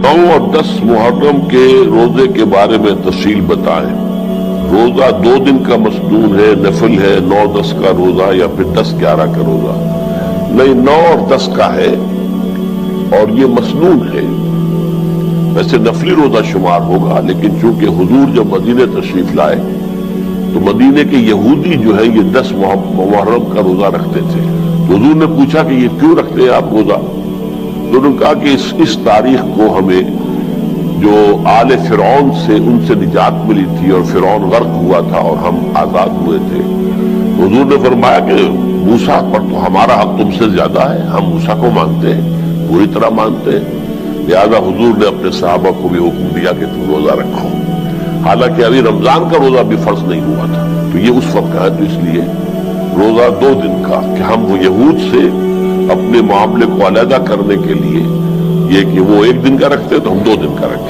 9 اور 10 محرم کے روزے کے بارے میں تفصیل بتائیں۔ روزہ 2 دن کا مسنون ہے، نفل ہے، 9-10 کا روزہ یا پھر 10-11 کا روزہ؟ نہیں، 9 اور 10 کا ہے اور یہ مسنون ہے۔ ویسے نفلی روزہ شمار ہوگا، لیکن چونکہ حضور جب مدینے تشریف لائے تو مدینے کے یہودی جو ہے یہ 10 محرم کا روزہ رکھتے تھے۔ تو حضور نے پوچھا کہ یہ کیوں رکھتے ہیں آپ روزہ؟ تو انہوں نے کہا کہ اس تاریخ کو ہمیں جو آل فرعون سے ان سے نجات ملی تھی اور فرعون غرق ہوا تھا اور ہم آزاد ہوئے تھے۔ حضور نے فرمایا کہ موسیٰ پر تو ہمارا حق تم سے زیادہ ہے، ہم موسیٰ کو مانتے ہیں، پوری طرح مانتے ہیں، لہذا حضور نے اپنے صحابہ کو بھی حکم دیا کہ تم روزہ رکھو۔ حالانکہ ابھی رمضان کا روزہ بھی فرض نہیں ہوا تھا، تو یہ اس وقت کا ہے، تو اس لیے روزہ 2 دن کا کہ ہم وہ یہود سے اپنے معاملے کو علیحدہ کرنے کے لیے یہ کہ وہ 1 دن کا رکھتے تو ہم 2 دن کا رکھیں۔